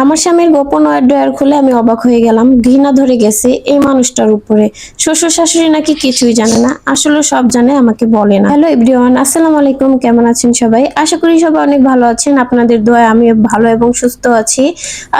আমার স্বামীর গোপন ড্রয়ার খুলে আমি অবাক হয়ে গেলাম। ঘৃণা ধরে গেছে এই মানুষটার উপরে। শ্বশুর শাশুড়ি নাকি কিছুই জানে না, আসলে সব জানে, আমাকে বলে না। হ্যালো এভরিওয়ান, আসসালামু আলাইকুম। কেমন আছেন সবাই? আশা করি সবাই অনেক ভালো আছেন। আপনাদের দোয়ায় আমি ভালো এবং সুস্থ আছি।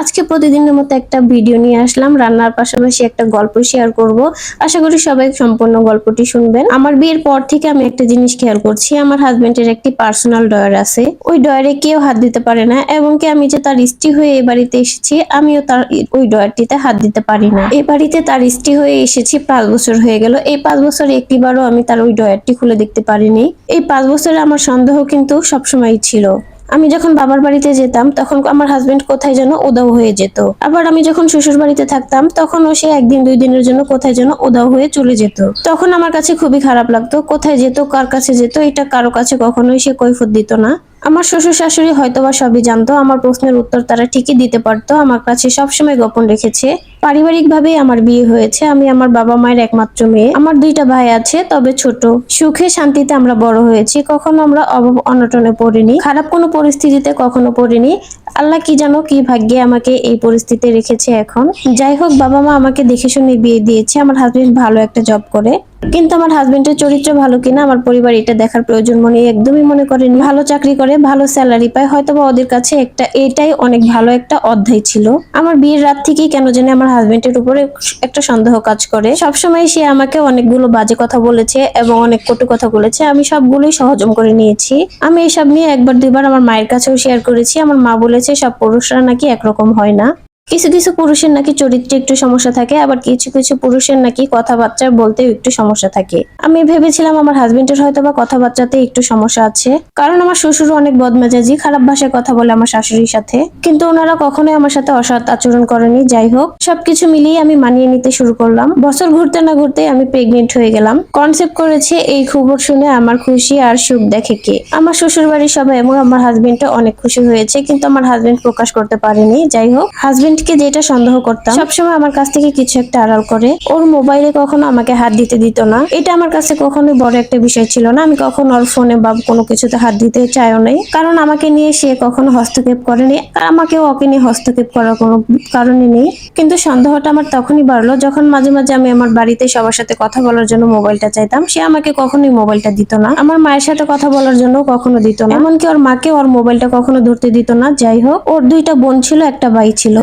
আজকে প্রতিদিনের মতো একটা ভিডিও নিয়ে আসলাম। রান্নার পাশাপাশি একটা গল্প শেয়ার করব। আশা করি সবাই সম্পূর্ণ গল্পটি শুনবেন। আমার বিয়ের পর থেকে আমি একটা জিনিস খেয়াল করছি, আমার হাজবেন্ডের একটি পার্সোনাল ড্রয়ার আছে। ওই ড্রয়ারে কেউ হাত দিতে পারে না, এবং কি আমি যে তার স্ত্রী হয়ে এই বাড়িতে এসেছি, আমিও তার ওই ড্রয়ারটিতে হাত দিতে পারি না। এই বাড়িতে তার স্ত্রী হয়ে এসেছি 5 বছর হয়ে গেল। এই 5 বছরে একটিবারও আমি তার ওই ড্রয়ারটি খুলে দেখতে পারিনি। এই 5 বছরে আমার সন্দেহ কিন্তু সবসময় ছিল। আমি যখন বাবার বাড়িতে যেতাম তখন আমার হাজবেন্ড কোথায় যেন উধাও হয়ে যেত। আবার আমি যখন শ্বশুর বাড়িতে থাকতাম তখনও সে একদিন 2 দিনের জন্য কোথায় যেন উধাও হয়ে চলে যেত। তখন আমার কাছে খুবই খারাপ লাগতো, কোথায় যেত, কার কাছে যেত, এটা কারো কাছে কখনোই সে কৈফিয়ত দিত না। আমার শ্বশুর শাশুড়ি হয়তোবা সবই জানতো, আমার প্রশ্নের উত্তর তারা ঠিকই দিতে পারতো, আমার কাছে সবসময় গোপন রেখেছে। পারিবারিক ভাবেই আমার বিয়ে হয়েছে। আমি আমার বাবা মায়ের একমাত্র মেয়ে। আমার 2টা ভাই আছে, তবে ছোট। সুখে শান্তিতে আমরা বড় হয়েছি, কখনো আমরা অভাব অনটনে পড়িনি, খারাপ কোনো পরিস্থিতিতে কখনো পড়িনি। আল্লাহ কি জানো কি ভাগ্যে আমাকে এই পরিস্থিতিতে রেখেছে এখন। যাই হোক, বাবা মা আমাকে দেখে শুনে বিয়ে দিয়েছে। আমার হাজবেন্ড ভালো একটা জব করে, কিন্তু আমার হাজবেন্ডের চরিত্র ভালো কিনা আমার পরিবার এটা দেখার প্রয়োজন একদমই মনে করেনি। ভালো চাকরি করে, ভালো স্যালারি পায়, হয়তোবা ওদের কাছে এটাই অনেক ভালো একটা অধ্যায় ছিল। আমার বিয়ের রাত থেকেই কেন জানি আমার হাজবেন্ডের উপরে একটা সন্দেহ কাজ করে। সবসময় সে আমাকে অনেকগুলো বাজে কথা বলেছে এবং অনেক কটু কথা বলেছে, আমি সবগুলোই সহজম করে নিয়েছি। আমি এসব নিয়ে একবার দুইবার আমার মায়ের কাছেও শেয়ার করেছি। আমার মা বলেছে সব পুরুষরা নাকি একরকম হয় না। কিছু কিছু পুরুষের নাকি চরিত্রে একটু সমস্যা থাকে, আবার কিছু কিছু পুরুষের নাকি কথাবার্তা বলতেও একটু সমস্যা থাকে। আমি ভেবেছিলাম আমার হাজবেন্ডের হয়তো বা কথাবার্তাতে একটু সমস্যা আছে, কারণ আমার শ্বশুর অনেক বদমেজাজি, খারাপ ভাষায় কথা বলে আমার শাশুড়ির সাথে, কিন্তু ওনারা কখনোই আমার সাথে অসৎ আচরণ করেনি। যাই হোক, সবকিছু মিলিয়ে আমি মানিয়ে নিতে শুরু করলাম। বছর ঘুরতে না ঘুরতে আমি প্রেগনেন্ট হয়ে গেলাম। কনসেপ্ট করেছে, এই খবর শুনে আমার খুশি আর সুখ দেখে কে? আমার শ্বশুর বাড়ির সবাই এবং আমার হাজবেন্ডও অনেক খুশি হয়েছে, কিন্তু আমার হাজবেন্ড প্রকাশ করতে পারেনি। যাই হোক, হাজবেন্ডকে যেটা সন্দেহ করতাম, সবসময় আমার কাছ থেকে কিছু একটা আড়াল করে। ওর মোবাইলে কখনো আমাকে হাত দিতে দিত না। এটা আমার কাছে কখনোই বড় একটা বিষয় ছিল না। আমি কখনো ওর ফোনে বা কোনো কিছুতে হাত দিতে চাইও নাই, কারণ আমাকে নিয়ে সে কখনো হস্তক্ষেপ করেনি, আর আমাকেও ওকে নিয়ে হস্তক্ষেপ করার কোনো কারণই নেই। কিন্তু সন্দেহটা আমার তখনই বাড়লো যখন মাঝে মাঝে আমি আমার বাড়িতে সবার সাথে কথা বলার জন্য মোবাইলটা চাইতাম। সে আমাকে কখনোই মোবাইলটা দিত না। আমার মায়ের সাথে কথা বলার জন্য কখনো দিত না, এমনকি ওর মাকে ওর মোবাইলটা কখনো ধরতে দিত না। যাই হোক, ওর 2টা বোন ছিল, একটা ভাই ছিল।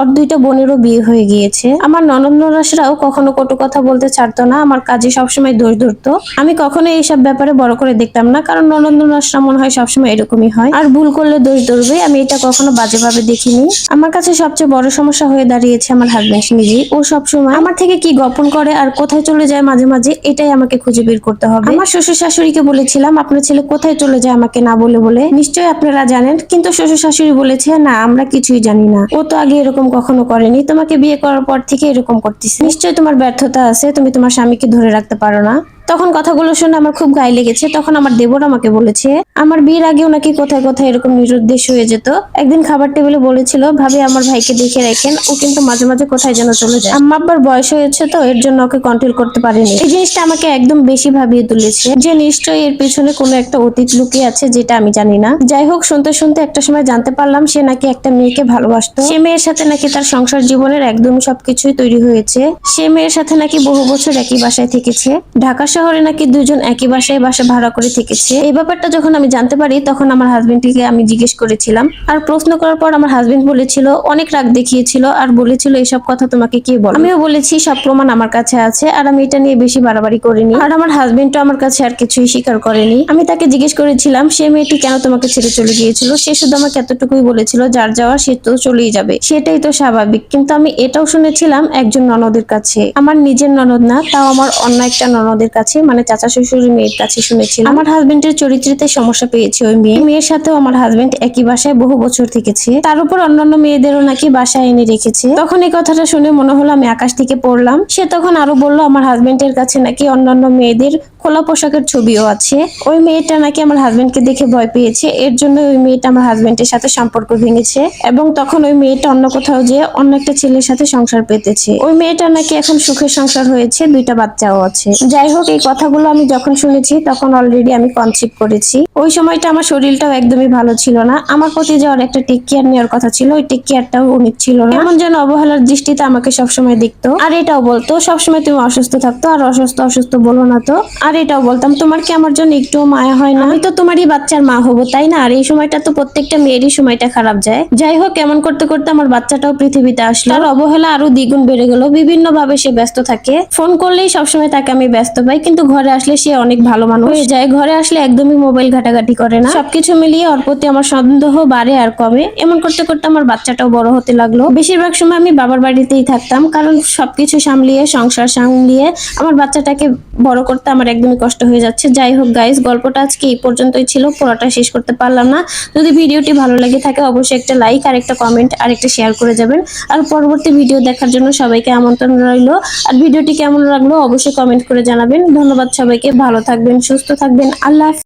ওর 2টা বোনেরও বিয়ে হয়ে গিয়েছে। আমার ননদ ননাসরাও কখনো কটু কথা বলতে ছাড়তো না, আমার কাজে সবসময় দোষ ধরতো। আমি কখনো এইসব ব্যাপারে বড় করে দেখতাম না, কারণ ননদ ননাসরা মনে হয় সবসময় এরকমই হয়, আর ভুল করলে দোষ ধরবে। আমি এটা কখনো বাজেভাবে দেখিনি। আমার কাছে সবচেয়ে বড় সমস্যা হয়ে দাঁড়িয়েছে আমার হাজবেন্ড নিজেই। ও সবসময় আমার থেকে কি গোপন করে আর কোথায় চলে যায় মাঝে মাঝে, এটাই আমাকে খুঁজে বের করতে হবে। আমার শ্বশুর শাশুড়িকে বলেছিলাম আপনার ছেলে কোথায় চলে যায় আমাকে না বলে বলে, নিশ্চয়ই আপনারা জানেন, কিন্তু শ্বশুর শাশুড়ি বলেছে না, আমরা কিছুই জানি না, ও তো আগে এরকম কখনো করেনি, তোমাকে বিয়ে করার পর থেকে এরকম করতেছে, নিশ্চয়ই তোমার ব্যর্থতা আছে, তুমি তোমার স্বামীকে ধরে রাখতে পারো না। তখন কথাগুলো শুনে আমার খুব গায়ে লেগেছে। তখন আমার দেবর আমাকে বলেছে আমার বিয়ের আগেও নাকি কোথায় কোথায় এরকম নিরুদ্দেশ হয়ে যেত। একদিন খাবার টেবিলে বলেছিল, ভাবি আমার ভাইকে দেখে রাখেন, ও কিন্তু মাঝে মাঝে কোথায় যেন চলে যায়। আম্মা আব্বার বয়স হয়েছে তো, এর জন্য ওকে কন্ট্রোল করতে পারেনি। এই জিনিসটা আমাকে একদম বেশি ভাবিয়ে তুলেছে, যে নিশ্চয়ই এর পেছনে কোনো একটা অতীত লুকিয়ে আছে, যেটা আমি জানি না। যাই হোক, শুনতে শুনতে একটা সময় জানতে পারলাম সে নাকি একটা মেয়েকে ভালোবাসতো। সে মেয়ের সাথে নাকি তার সংসার জীবনের একদমই সবকিছুই তৈরি হয়েছে। সে মেয়ের সাথে নাকি বহু বছর একই বাসায় থেকেছে। ঢাকা শহরে নাকি দুজন একই বাসায় বাসা ভাড়া করে থেকেছে। এই ব্যাপারটা যখন আমি জানতে পারি, তখন আমার হাজবেন্ডকে আমি জিজ্ঞেস করেছিলাম, আর প্রশ্ন করার পর আমার হাজবেন্ড বলেছিল, অনেক রাগ দেখিয়েছিল আর বলেছিল এসব কথা তোমাকে কে বলে। আমিও বলেছি সব প্রমাণ আমার কাছে আছে, আর আমি এটা নিয়ে বেশি বাড়াবাড়ি করিনি, আর আমার হাজবেন্ডও আমার কাছে আর কিছুই স্বীকার করেনি। আমি তাকে জিজ্ঞেস করেছিলাম সে মেয়েটি কেন তোমাকে ছেড়ে চলে গিয়েছিল। সে শুধু আমাকে এতটুকুই বলেছিল, যার যাওয়া সে তো চলেই যাবে, সেটাই তো স্বাভাবিক। কিন্তু আমি এটাও শুনেছিলাম একজন ননদের কাছে, আমার নিজের ননদ না, তাও আমার অন্য একটা ননদের কাছে, মানে চাচা শ্বশুরের মেয়ের কাছে শুনেছিলাম আমার হাজবেন্ডের চরিত্রে সমস্যা পেয়েছে ওই মেয়ের সাথেও আমার হাজবেন্ড একই বাসায় বহু বছর থেকেছে, তার উপর অন্যান্য মেয়েদেরও নাকি বাসায় এনে রেখেছে। তখন এই কথাটা শুনে মনে হলো আমি আকাশ থেকে পড়লাম। সে তখন আরো বলল আমার হাজবেন্ডের কাছে নাকি অন্যান্য মেয়েদের খোলা পোশাকের ছবিও আছে। ওই মেয়েটা নাকি আমার হাজবেন্ডকে দেখে ভয় পেয়েছে, এর জন্য ওই মেয়েটা আমার হাজবেন্ডের সাথে সম্পর্ক ভেঙেছে এবং তখন ওই মেয়েটা অন্য কোথাও যেয়ে অন্য একটা ছেলের সাথে সংসার পেতেছে। ওই মেয়েটা নাকি এখন সুখের সংসার হয়েছে, 2টা বাচ্চাও আছে। যাই হোক, এই কথাগুলো আমি যখন শুনেছি তখন অলরেডি আমি কনসিভ করেছি। ওই সময়টা আমার শরীরটাও একদমই ভালো ছিল না। আমার প্রতি যাওয়ার একটা টেক কেয়ার নেওয়ার কথা ছিল, ওই টেক কেয়ারটাও উনি ছিল না। এমন যেন অবহেলার দৃষ্টিতে আমাকে সবসময় দেখতো, আর এটাও বলতো সবসময় তুমি অসুস্থ থাকতো, আর অসুস্থ অসুস্থ বলো না তো। আর এটাও বলতাম, তোমার কি আমার জন্য একটু মায়া হয় না? আমি তো তোমারই বাচ্চার মা হবো, তাই না? আর এই সময়টা তো প্রত্যেকটা মেয়েরই সময়টা খারাপ যায়। যাই হোক, এমন করতে করতে আমার বাচ্চাটাও পৃথিবীতে আসলো। তার অবহেলা আরো দ্বিগুণ বেড়ে গেল। বিভিন্ন ভাবে সে ব্যস্ত থাকে, ফোন করলেই সবসময় তাকে আমি ব্যস্ত পাই, কিন্তু ঘরে আসলে সে অনেক ভালো মানুষ হয়ে যায়। ঘরে আসলে একদমই মোবাইল ঘাটাঘাটি করে না। সবকিছু মিলিয়ে ওর প্রতি আমার সন্দেহ বাড়ে আর কমে। এমন করতে করতে আমার বাচ্চাটাও বড় হতে লাগলো। বেশিরভাগ সময় আমি বাবার বাড়িতেই থাকতাম, কারণ সবকিছু সামলিয়ে, সংসার সামলিয়ে আমার বাচ্চাটাকে বড় করতে আমার একদমই কষ্ট হয়ে যাচ্ছে। যাই হোক গাইস, গল্পটা আজকে এই পর্যন্তই ছিল, পুরোটা শেষ করতে পারলাম না। যদি ভিডিওটি ভালো লেগে থাকে অবশ্যই একটা লাইক আর একটা কমেন্ট আর একটা শেয়ার করে যাবেন। আর পরবর্তী ভিডিও দেখার জন্য সবাইকে আমন্ত্রণ রইলো। আর ভিডিওটি কেমন লাগলো অবশ্যই কমেন্ট করে জানাবেন। ধন্যবাদ সবাইকে, ভালো থাকবেন, সুস্থ থাকবেন, আল্লাহ হাফেজ।